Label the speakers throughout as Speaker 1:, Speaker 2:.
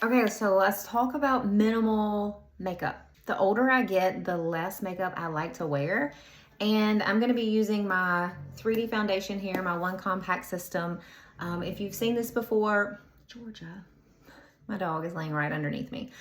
Speaker 1: Okay, so let's talk about minimal makeup. The older I get, the less makeup I like to wear. And I'm gonna be using my 3D foundation here, my One Compact System. If you've seen this before, Georgia, my dog is laying right underneath me.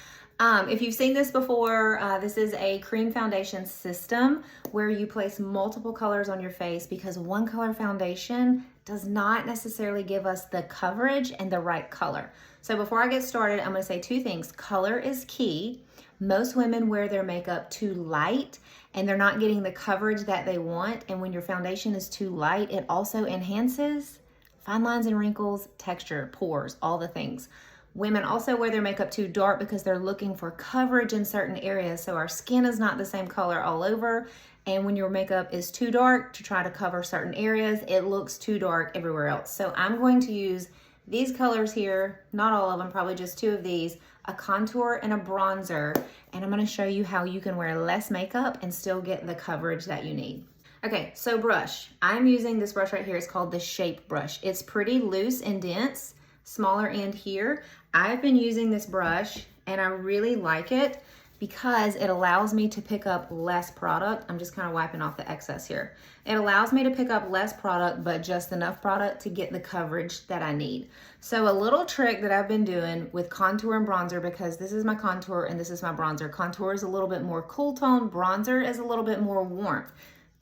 Speaker 1: If you've seen this before, this is a cream foundation system where you place multiple colors on your face because one color foundation does not necessarily give us the coverage and the right color. So before I get started, I'm gonna say two things. Color is key. Most women wear their makeup too light and they're not getting the coverage that they want. And when your foundation is too light, it also enhances fine lines and wrinkles, texture, pores, all the things. Women also wear their makeup too dark because they're looking for coverage in certain areas. So our skin is not the same color all over. And when your makeup is too dark to try to cover certain areas, it looks too dark everywhere else. So I'm going to use these colors here, not all of them, probably just two of these, a contour and a bronzer. And I'm gonna show you how you can wear less makeup and still get the coverage that you need. Okay, so brush. I'm using this brush right here. It's called the Shape Brush. It's pretty loose and dense, smaller end here. I've been using this brush and I really like it because it allows me to pick up less product. I'm just kind of wiping off the excess here. It allows me to pick up less product, but just enough product to get the coverage that I need. So a little trick that I've been doing with contour and bronzer, because this is my contour and this is my bronzer. Contour is a little bit more cool tone, bronzer is a little bit more warmth.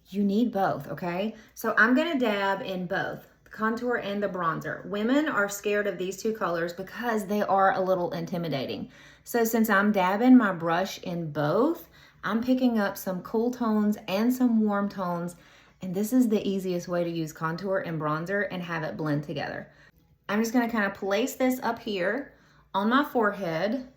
Speaker 1: You need both, okay? So I'm gonna dab in both, the contour and the bronzer. Women are scared of these two colors because they are a little intimidating. So since I'm dabbing my brush in both, I'm picking up some cool tones and some warm tones, and this is the easiest way to use contour and bronzer and have it blend together. I'm just gonna kind of place this up here on my forehead.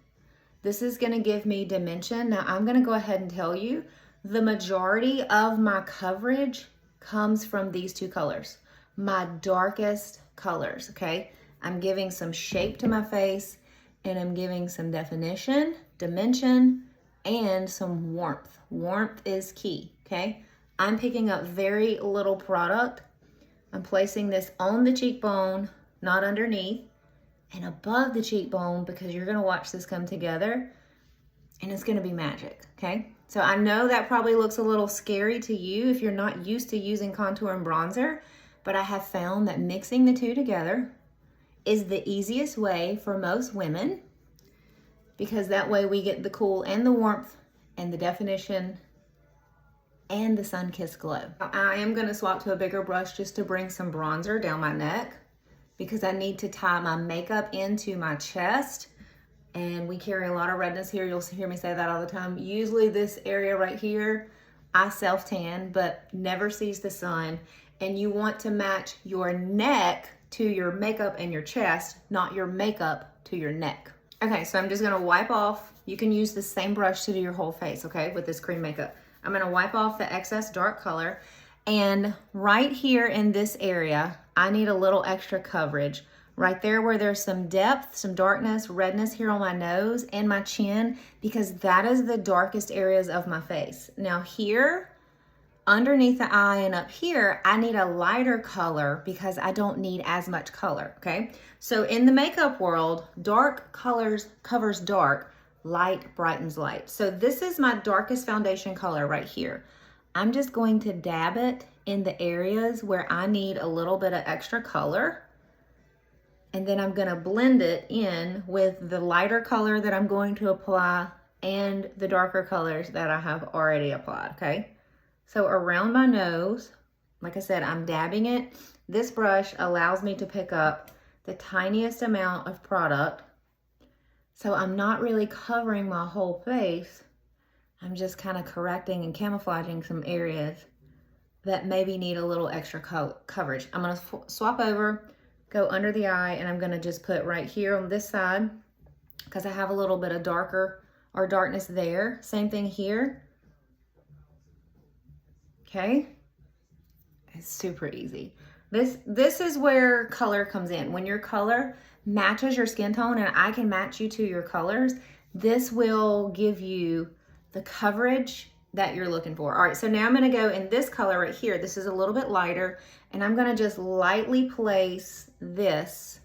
Speaker 1: This is gonna give me dimension. Now I'm gonna go ahead and tell you, the majority of my coverage comes from these two colors, my darkest colors, okay? I'm giving some shape to my face and I'm giving some definition, dimension, and some warmth. Warmth is key, okay? I'm picking up very little product. I'm placing this on the cheekbone, not underneath, and above the cheekbone because you're gonna watch this come together and it's gonna be magic, okay? So I know that probably looks a little scary to you if you're not used to using contour and bronzer, but I have found that mixing the two together is the easiest way for most women because that way we get the cool and the warmth and the definition and the sun-kissed glow. I am gonna swap to a bigger brush just to bring some bronzer down my neck because I need to tie my makeup into my chest. And we carry a lot of redness here. You'll hear me say that all the time. Usually this area right here, I self-tan, but never sees the sun. And you want to match your neck to your makeup and your chest, not your makeup to your neck. Okay, so I'm just gonna wipe off. You can use the same brush to do your whole face, okay, with this cream makeup. I'm gonna wipe off the excess dark color. And right here in this area, I need a little extra coverage. Right there where there's some depth, some darkness, redness here on my nose and my chin, because that is the darkest areas of my face. Now here, underneath the eye and up here, I need a lighter color because I don't need as much color, okay? So in the makeup world, dark colors covers dark, light brightens light. So this is my darkest foundation color right here. I'm just going to dab it in the areas where I need a little bit of extra color. And then I'm gonna blend it in with the lighter color that I'm going to apply and the darker colors that I have already applied, okay? So around my nose, like I said, I'm dabbing it. This brush allows me to pick up the tiniest amount of product. So I'm not really covering my whole face. I'm just kind of correcting and camouflaging some areas that maybe need a little extra coverage. I'm gonna swap over, go under the eye, and I'm gonna just put right here on this side because I have a little bit of darker or darkness there. Same thing here. Okay, it's super easy. This is where color comes in. When your color matches your skin tone and I can match you to your colors, this will give you the coverage that you're looking for. All right, so now I'm gonna go in this color right here. This is a little bit lighter, and I'm gonna just lightly place this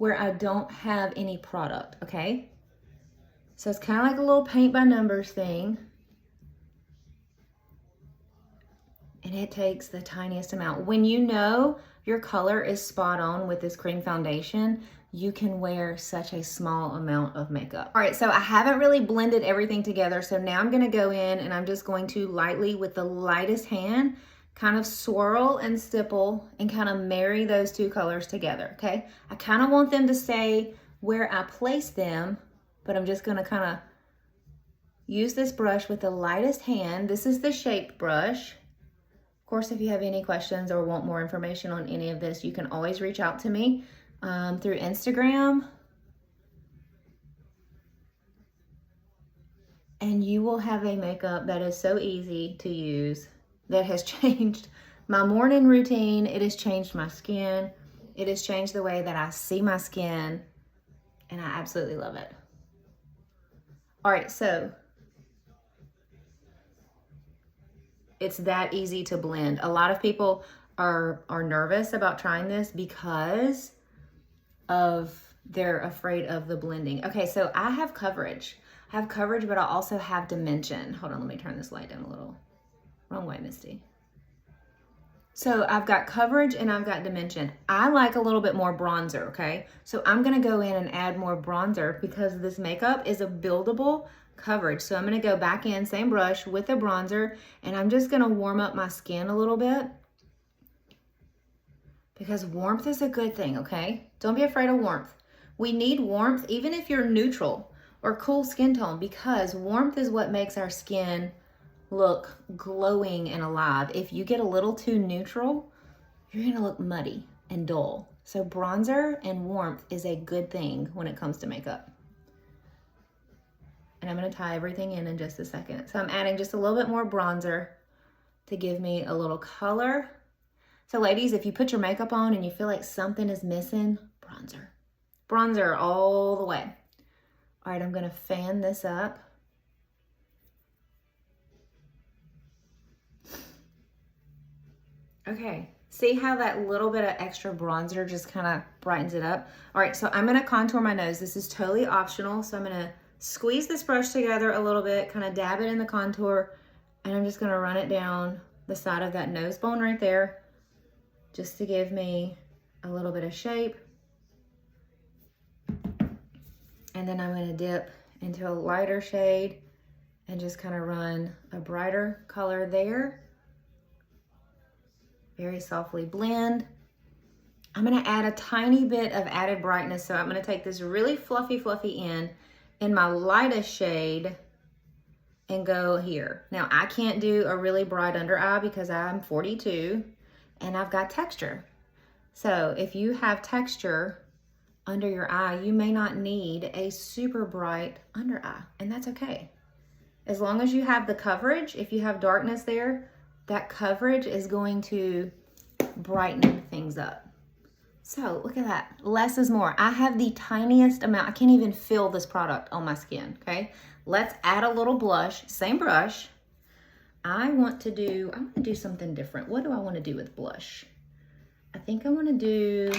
Speaker 1: where I don't have any product, okay? So it's kind of like a little paint by numbers thing. And it takes the tiniest amount. When you know your color is spot on with this cream foundation, you can wear such a small amount of makeup. All right, so I haven't really blended everything together. So now I'm gonna go in and I'm just going to lightly, with the lightest hand, kind of swirl and stipple and kind of marry those two colors together, okay? I kind of want them to stay where I place them, but I'm just gonna kind of use this brush with the lightest hand. This is the shaped brush. Of course, if you have any questions or want more information on any of this, you can always reach out to me through Instagram. And you will have a makeup that is so easy to use, that has changed my morning routine. It has changed my skin. It has changed the way that I see my skin, and I absolutely love it. All right, so it's that easy to blend. A lot of people are nervous about trying this because they're afraid of the blending. Okay, so I have coverage. I have coverage, but I also have dimension. Hold on, let me turn this light down a little. Wrong way, Misty. So I've got coverage and I've got dimension. I like a little bit more bronzer, okay? So I'm gonna go in and add more bronzer because this makeup is a buildable coverage. So I'm gonna go back in, same brush with the bronzer, and I'm just gonna warm up my skin a little bit because warmth is a good thing, okay? Don't be afraid of warmth. We need warmth even if you're neutral or cool skin tone, because warmth is what makes our skin look glowing and alive. If you get a little too neutral, you're gonna look muddy and dull. So bronzer and warmth is a good thing when it comes to makeup. And I'm gonna tie everything in just a second. So I'm adding just a little bit more bronzer to give me a little color. So ladies, if you put your makeup on and you feel like something is missing, bronzer. Bronzer all the way. All right, I'm gonna fan this up. Okay, see how that little bit of extra bronzer just kind of brightens it up? All right, so I'm gonna contour my nose. This is totally optional, so I'm gonna squeeze this brush together a little bit, kind of dab it in the contour, and I'm just gonna run it down the side of that nose bone right there, just to give me a little bit of shape. And then I'm gonna dip into a lighter shade and just kind of run a brighter color there. Very softly blend. I'm gonna add a tiny bit of added brightness. So I'm gonna take this really fluffy in my lightest shade and go here. Now I can't do a really bright under eye because I'm 42 and I've got texture. So if you have texture under your eye, you may not need a super bright under eye, and that's okay. As long as you have the coverage, if you have darkness there, that coverage is going to brighten things up. So look at that, less is more. I have the tiniest amount, I can't even feel this product on my skin, okay? Let's add a little blush, same brush. I want to do something different. What do I want to do with blush? I think I want to do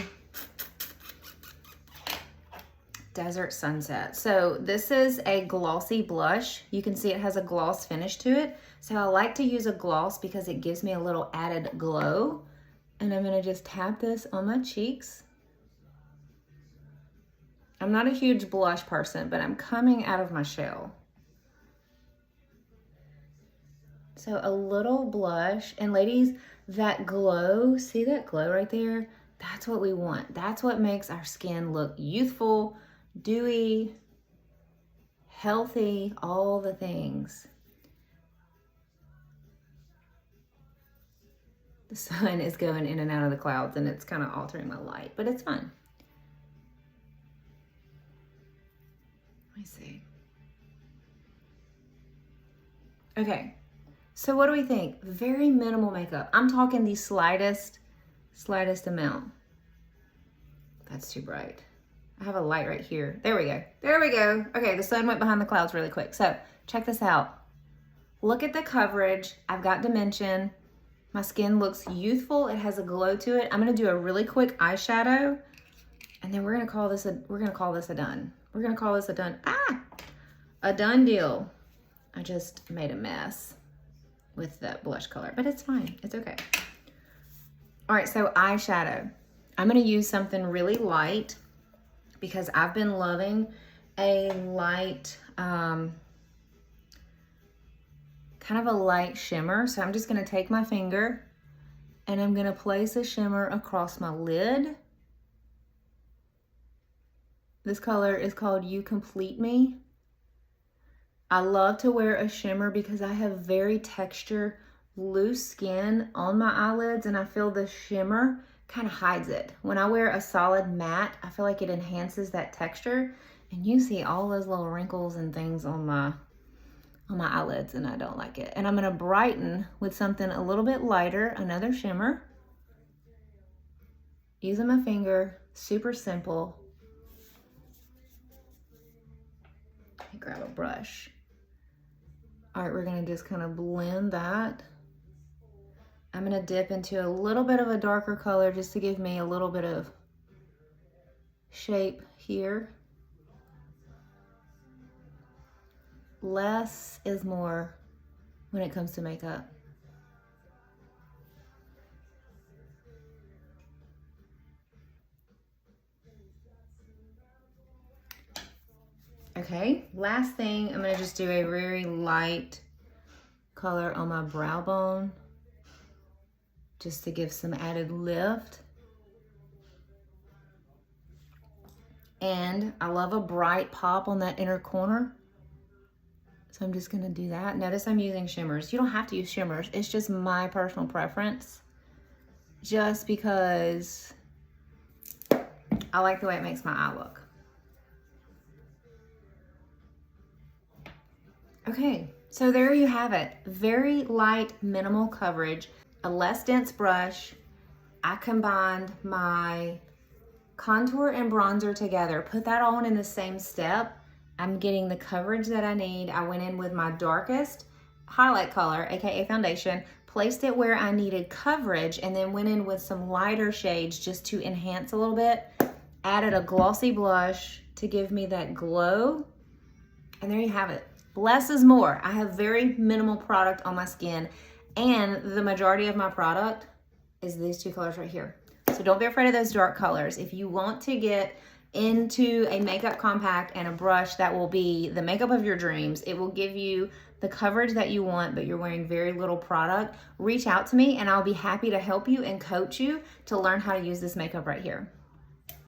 Speaker 1: Desert Sunset. So this is a glossy blush. You can see it has a gloss finish to it. So I like to use a gloss because it gives me a little added glow. And I'm gonna just tap this on my cheeks. I'm not a huge blush person, but I'm coming out of my shell. So a little blush, and ladies, that glow, see that glow right there? That's what we want. That's what makes our skin look youthful, dewy, healthy, all the things. The sun is going in and out of the clouds and it's kind of altering my light, but it's fine. Let me see. Okay, so what do we think? Very minimal makeup. I'm talking the slightest amount. That's too bright. I have a light right here. There we go. There we go. Okay, the sun went behind the clouds really quick. So check this out. Look at the coverage. I've got dimension. My skin looks youthful. It has a glow to it. I'm gonna do a really quick eyeshadow And then we're gonna call this a done. We're gonna call this a done. A done deal. I just made a mess with that blush color, but it's fine. It's okay. All right, so eyeshadow. I'm gonna use something really light because I've been loving a light, kind of a light shimmer. So I'm just gonna take my finger and I'm gonna place a shimmer across my lid. This color is called You Complete Me. I love to wear a shimmer because I have very texture, loose skin on my eyelids, and I feel the shimmer kind of hides it. When I wear a solid matte, I feel like it enhances that texture, and you see all those little wrinkles and things on my eyelids, and I don't like it. And I'm gonna brighten with something a little bit lighter, another shimmer. Using my finger, super simple. Let me grab a brush. All right, we're gonna just kind of blend that. I'm gonna dip into a little bit of a darker color just to give me a little bit of shape here. Less is more when it comes to makeup. Okay, last thing, I'm gonna just do a very light color on my brow bone just to give some added lift. And I love a bright pop on that inner corner. So I'm just gonna do that. Notice I'm using shimmers. You don't have to use shimmers. It's just my personal preference. Just because I like the way it makes my eye look. Okay, so there you have it. Very light, minimal coverage, a less dense brush. I combined my contour and bronzer together, put that on in the same step. I'm getting the coverage that I need. I went in with my darkest highlight color, aka foundation, placed it where I needed coverage, and then went in with some lighter shades just to enhance a little bit. Added a glossy blush to give me that glow. And there you have it. Less is more. I have very minimal product on my skin, and the majority of my product is these two colors right here. So don't be afraid of those dark colors. If you want to get into a makeup compact and a brush that will be the makeup of your dreams, it will give you the coverage that you want, but you're wearing very little product, reach out to me and I'll be happy to help you and coach you to learn how to use this makeup right here.